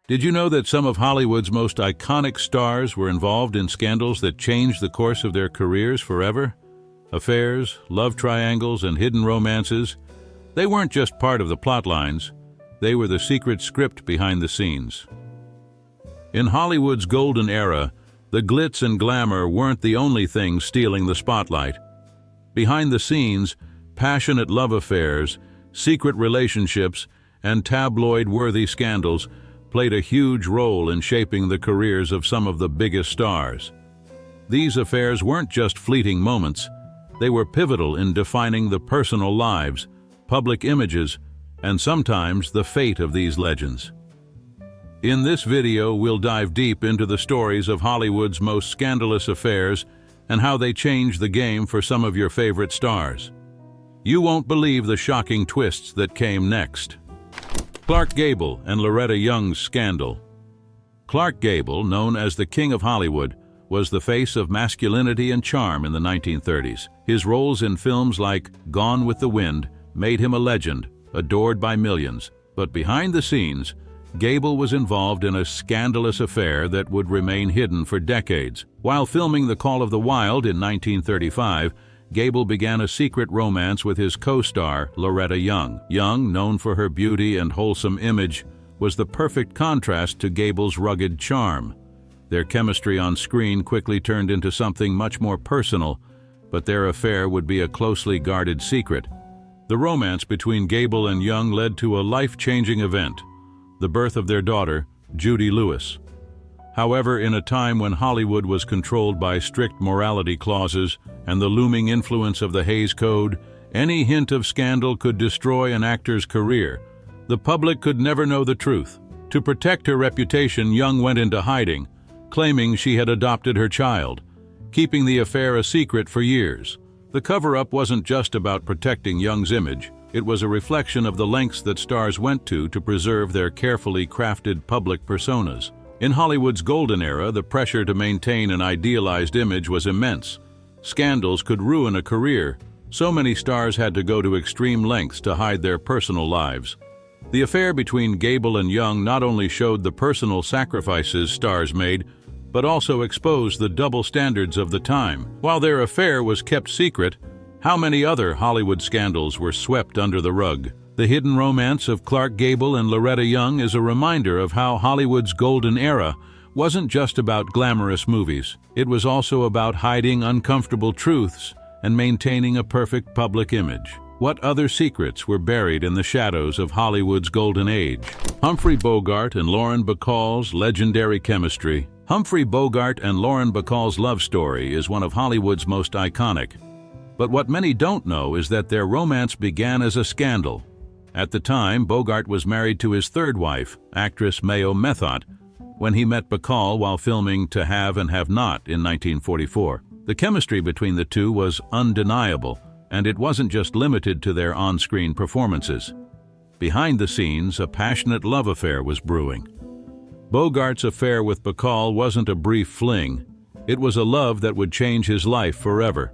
Did you know that some of Hollywood's most iconic stars were involved in scandals that changed the course of their careers forever? Affairs, love triangles, and hidden romances, they weren't just part of the plot lines, they were the secret script behind the scenes. In Hollywood's golden era, the glitz and glamour weren't the only things stealing the spotlight. Behind the scenes, passionate love affairs, secret relationships, and tabloid-worthy scandals played a huge role in shaping the careers of some of the biggest stars. These affairs weren't just fleeting moments, they were pivotal in defining the personal lives, public images, and sometimes the fate of these legends. In this video, we'll dive deep into the stories of Hollywood's most scandalous affairs and how they changed the game for some of your favorite stars. You won't believe the shocking twists that came next. Clark Gable and Loretta Young's scandal. Clark Gable, known as the King of Hollywood, was the face of masculinity and charm in the 1930s. His roles in films like Gone with the Wind made him a legend, adored by millions. But behind the scenes, Gable was involved in a scandalous affair that would remain hidden for decades. While filming The Call of the Wild in 1935, Gable began a secret romance with his co-star, Loretta Young. Young, known for her beauty and wholesome image, was the perfect contrast to Gable's rugged charm. Their chemistry on screen quickly turned into something much more personal, but their affair would be a closely guarded secret. The romance between Gable and Young led to a life-changing event, the birth of their daughter, Judy Lewis. However, in a time when Hollywood was controlled by strict morality clauses and the looming influence of the Hays Code, any hint of scandal could destroy an actor's career. The public could never know the truth. To protect her reputation, Young went into hiding, claiming she had adopted her child, keeping the affair a secret for years. The cover-up wasn't just about protecting Young's image. It was a reflection of the lengths that stars went to preserve their carefully crafted public personas. In Hollywood's golden era, the pressure to maintain an idealized image was immense. Scandals could ruin a career. So many stars had to go to extreme lengths to hide their personal lives. The affair between Gable and Young not only showed the personal sacrifices stars made, but also exposed the double standards of the time. While their affair was kept secret, how many other Hollywood scandals were swept under the rug? The hidden romance of Clark Gable and Loretta Young is a reminder of how Hollywood's golden era wasn't just about glamorous movies. It was also about hiding uncomfortable truths and maintaining a perfect public image. What other secrets were buried in the shadows of Hollywood's golden age? Humphrey Bogart and Lauren Bacall's legendary chemistry. Humphrey Bogart and Lauren Bacall's love story is one of Hollywood's most iconic. But what many don't know is that their romance began as a scandal. At the time, Bogart was married to his third wife, actress Mayo Methot, when he met Bacall while filming To Have and Have Not in 1944. The chemistry between the two was undeniable, and it wasn't just limited to their on-screen performances. Behind the scenes, a passionate love affair was brewing. Bogart's affair with Bacall wasn't a brief fling. It was a love that would change his life forever.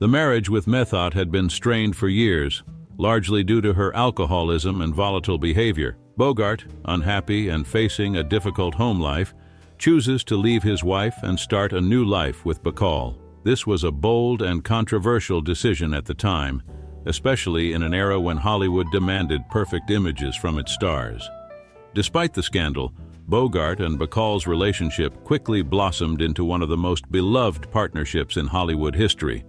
The marriage with Methot had been strained for years, largely due to her alcoholism and volatile behavior. Bogart, unhappy and facing a difficult home life, chooses to leave his wife and start a new life with Bacall. This was a bold and controversial decision at the time, especially in an era when Hollywood demanded perfect images from its stars. Despite the scandal, Bogart and Bacall's relationship quickly blossomed into one of the most beloved partnerships in Hollywood history.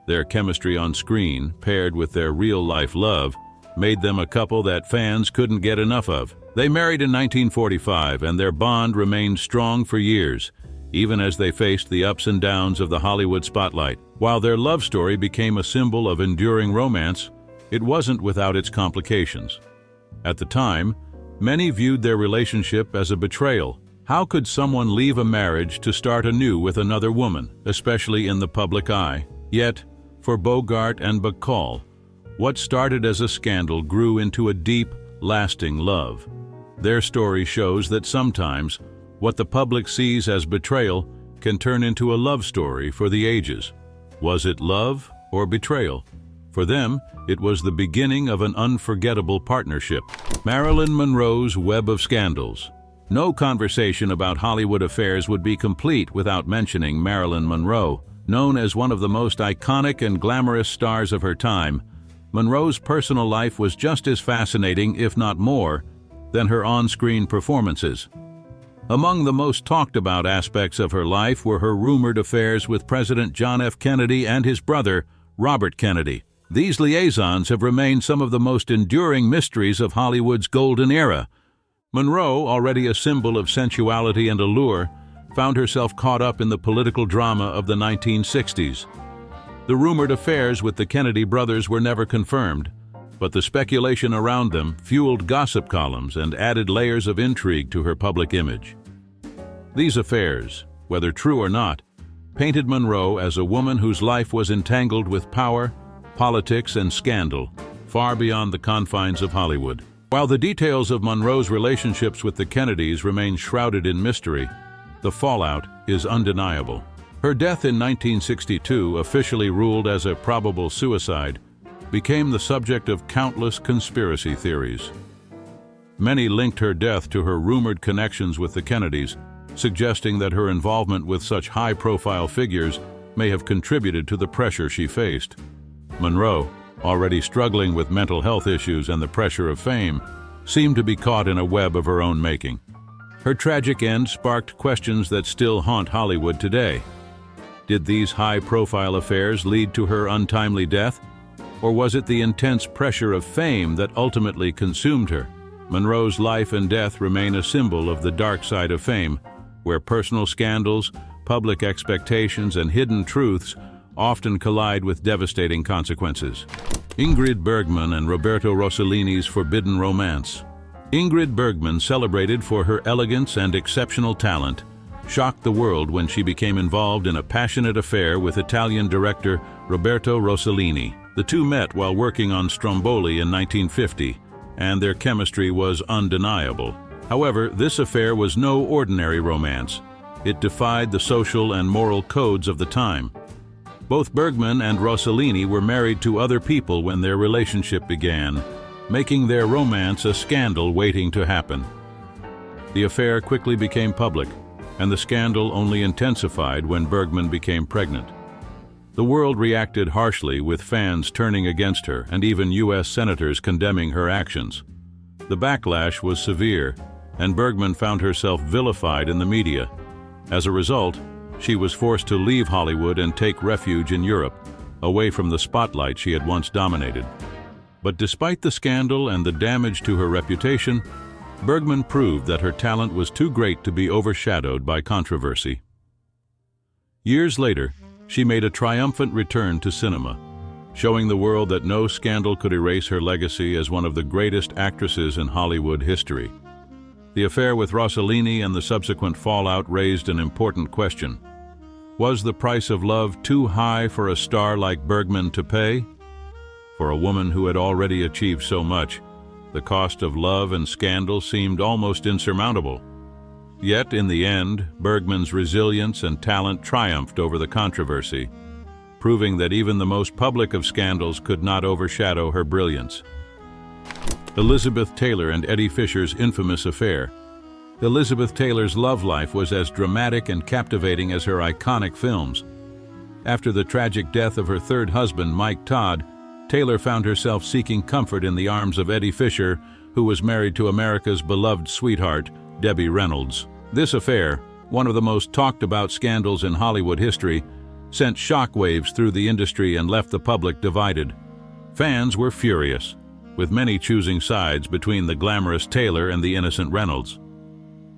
Their chemistry on screen, paired with their real-life love, made them a couple that fans couldn't get enough of. They married in 1945, and their bond remained strong for years, even as they faced the ups and downs of the Hollywood spotlight. While their love story became a symbol of enduring romance, it wasn't without its complications. At the time, many viewed their relationship as a betrayal. How could someone leave a marriage to start anew with another woman, especially in the public eye? Yet, for Bogart and Bacall, what started as a scandal grew into a deep, lasting love. Their story shows that sometimes what the public sees as betrayal can turn into a love story for the ages. Was it love or betrayal? For them, it was the beginning of an unforgettable partnership. Marilyn Monroe's web of scandals. No conversation about Hollywood affairs would be complete without mentioning Marilyn Monroe. Known as one of the most iconic and glamorous stars of her time, Monroe's personal life was just as fascinating, if not more, than her on-screen performances. Among the most talked about aspects of her life were her rumored affairs with President John F. Kennedy and his brother, Robert Kennedy. These liaisons have remained some of the most enduring mysteries of Hollywood's golden era. Monroe, already a symbol of sensuality and allure, found herself caught up in the political drama of the 1960s. The rumored affairs with the Kennedy brothers were never confirmed, but the speculation around them fueled gossip columns and added layers of intrigue to her public image. These affairs, whether true or not, painted Monroe as a woman whose life was entangled with power, politics, and scandal, far beyond the confines of Hollywood. While the details of Monroe's relationships with the Kennedys remain shrouded in mystery, the fallout is undeniable. Her death in 1962, officially ruled as a probable suicide, became the subject of countless conspiracy theories. Many linked her death to her rumored connections with the Kennedys, suggesting that her involvement with such high-profile figures may have contributed to the pressure she faced. Monroe, already struggling with mental health issues and the pressure of fame, seemed to be caught in a web of her own making. Her tragic end sparked questions that still haunt Hollywood today. Did these high-profile affairs lead to her untimely death? Or was it the intense pressure of fame that ultimately consumed her? Monroe's life and death remain a symbol of the dark side of fame, where personal scandals, public expectations, and hidden truths often collide with devastating consequences. Ingrid Bergman and Roberto Rossellini's forbidden romance. Ingrid Bergman, celebrated for her elegance and exceptional talent, shocked the world when she became involved in a passionate affair with Italian director Roberto Rossellini. The two met while working on Stromboli in 1950, and their chemistry was undeniable. However, this affair was no ordinary romance. It defied the social and moral codes of the time. Both Bergman and Rossellini were married to other people when their relationship began, making their romance a scandal waiting to happen. The affair quickly became public, and the scandal only intensified when Bergman became pregnant. The world reacted harshly, with fans turning against her and even U.S. senators condemning her actions. The backlash was severe, and Bergman found herself vilified in the media. As a result, she was forced to leave Hollywood and take refuge in Europe, away from the spotlight she had once dominated. But despite the scandal and the damage to her reputation, Bergman proved that her talent was too great to be overshadowed by controversy. Years later, she made a triumphant return to cinema, showing the world that no scandal could erase her legacy as one of the greatest actresses in Hollywood history. The affair with Rossellini and the subsequent fallout raised an important question. Was the price of love too high for a star like Bergman to pay? For a woman who had already achieved so much, the cost of love and scandal seemed almost insurmountable. Yet, in the end, Bergman's resilience and talent triumphed over the controversy, proving that even the most public of scandals could not overshadow her brilliance. Elizabeth Taylor and Eddie Fisher's infamous affair. Elizabeth Taylor's love life was as dramatic and captivating as her iconic films. After the tragic death of her third husband, Mike Todd, Taylor found herself seeking comfort in the arms of Eddie Fisher, who was married to America's beloved sweetheart, Debbie Reynolds. This affair, one of the most talked-about scandals in Hollywood history, sent shockwaves through the industry and left the public divided. Fans were furious, with many choosing sides between the glamorous Taylor and the innocent Reynolds.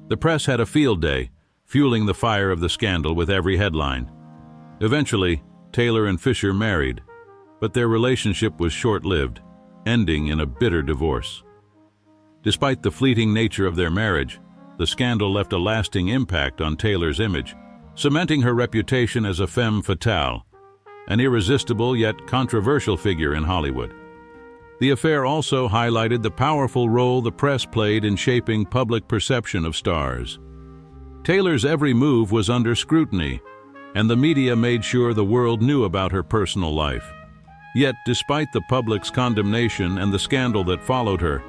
The press had a field day, fueling the fire of the scandal with every headline. Eventually, Taylor and Fisher married, but their relationship was short-lived, ending in a bitter divorce. Despite the fleeting nature of their marriage, the scandal left a lasting impact on Taylor's image, cementing her reputation as a femme fatale, an irresistible yet controversial figure in Hollywood. The affair also highlighted the powerful role the press played in shaping public perception of stars. Taylor's every move was under scrutiny, and the media made sure the world knew about her personal life. Yet, despite the public's condemnation and the scandal that followed her,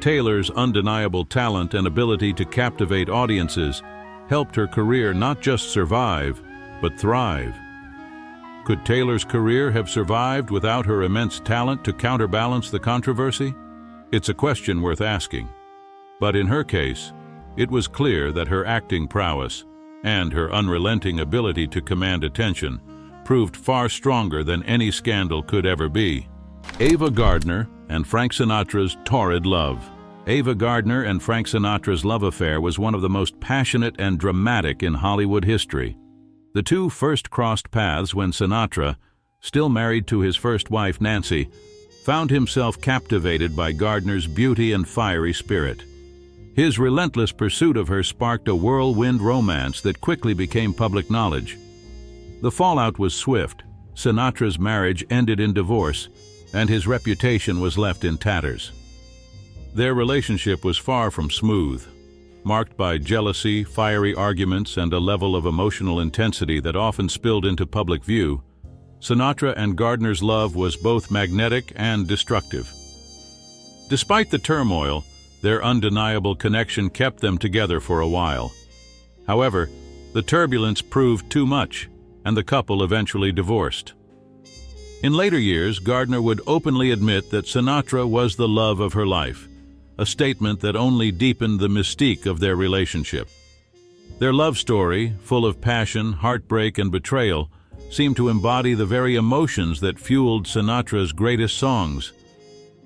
Taylor's undeniable talent and ability to captivate audiences helped her career not just survive, but thrive. Could Taylor's career have survived without her immense talent to counterbalance the controversy? It's a question worth asking. But in her case, it was clear that her acting prowess and her unrelenting ability to command attention proved far stronger than any scandal could ever be. Ava Gardner and Frank Sinatra's torrid love. Ava Gardner and Frank Sinatra's love affair was one of the most passionate and dramatic in Hollywood history. The two first crossed paths when Sinatra, still married to his first wife Nancy, found himself captivated by Gardner's beauty and fiery spirit. His relentless pursuit of her sparked a whirlwind romance that quickly became public knowledge. The fallout was swift. Sinatra's marriage ended in divorce, and his reputation was left in tatters. Their relationship was far from smooth, marked by jealousy, fiery arguments, and a level of emotional intensity that often spilled into public view. Sinatra and Gardner's love was both magnetic and destructive. Despite the turmoil, their undeniable connection kept them together for a while. However, the turbulence proved too much, and the couple eventually divorced. In later years, Gardner would openly admit that Sinatra was the love of her life, a statement that only deepened the mystique of their relationship. Their love story, full of passion, heartbreak, and betrayal, seemed to embody the very emotions that fueled Sinatra's greatest songs.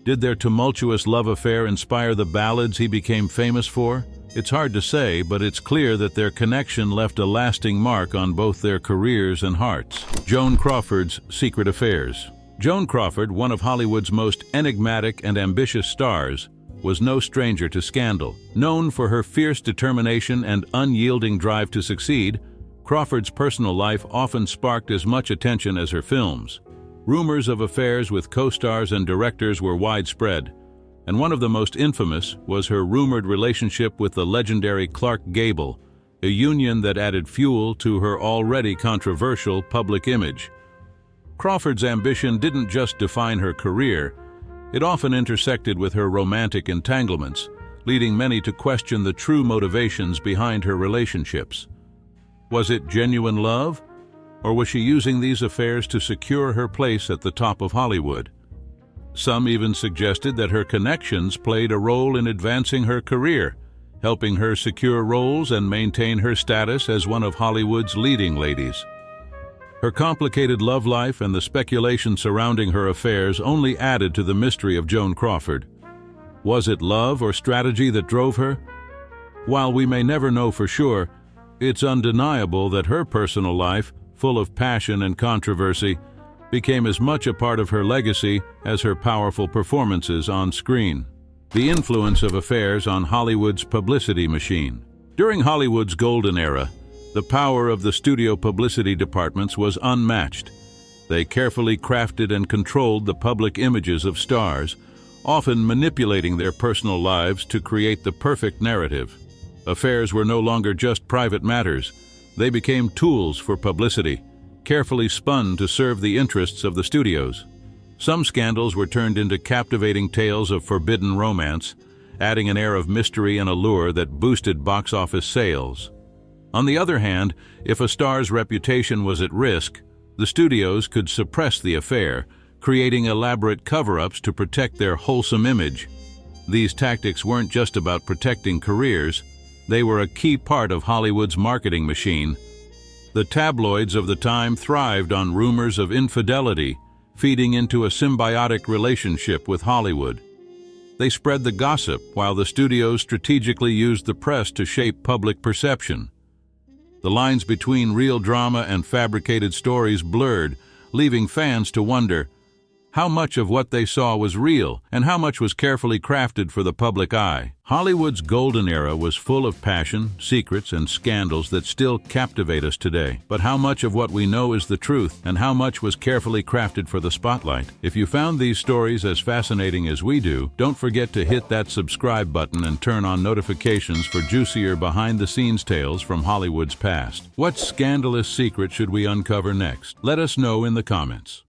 Did their tumultuous love affair inspire the ballads he became famous for? It's hard to say, but it's clear that their connection left a lasting mark on both their careers and hearts. Joan Crawford's secret affairs. Joan Crawford, one of Hollywood's most enigmatic and ambitious stars, was no stranger to scandal. Known for her fierce determination and unyielding drive to succeed, Crawford's personal life often sparked as much attention as her films. Rumors of affairs with co-stars and directors were widespread, and one of the most infamous was her rumored relationship with the legendary Clark Gable, a union that added fuel to her already controversial public image. Crawford's ambition didn't just define her career, it often intersected with her romantic entanglements, leading many to question the true motivations behind her relationships. Was it genuine love, or was she using these affairs to secure her place at the top of Hollywood? Some even suggested that her connections played a role in advancing her career, helping her secure roles and maintain her status as one of Hollywood's leading ladies. Her complicated love life and the speculation surrounding her affairs only added to the mystery of Joan Crawford. Was it love or strategy that drove her? While we may never know for sure, it's undeniable that her personal life, full of passion and controversy, became as much a part of her legacy as her powerful performances on screen. The influence of affairs on Hollywood's publicity machine. During Hollywood's golden era, the power of the studio publicity departments was unmatched. They carefully crafted and controlled the public images of stars, often manipulating their personal lives to create the perfect narrative. Affairs were no longer just private matters. They became tools for publicity, carefully spun to serve the interests of the studios. Some scandals were turned into captivating tales of forbidden romance, adding an air of mystery and allure that boosted box office sales. On the other hand, if a star's reputation was at risk, the studios could suppress the affair, creating elaborate cover-ups to protect their wholesome image. These tactics weren't just about protecting careers, they were a key part of Hollywood's marketing machine. The tabloids of the time thrived on rumors of infidelity, feeding into a symbiotic relationship with Hollywood. They spread the gossip while the studios strategically used the press to shape public perception. The lines between real drama and fabricated stories blurred, leaving fans to wonder how much of what they saw was real and how much was carefully crafted for the public eye. Hollywood's golden era was full of passion, secrets, and scandals that still captivate us today. But how much of what we know is the truth, and how much was carefully crafted for the spotlight? If you found these stories as fascinating as we do, don't forget to hit that subscribe button and turn on notifications for juicier behind-the-scenes tales from Hollywood's past. What scandalous secret should we uncover next? Let us know in the comments.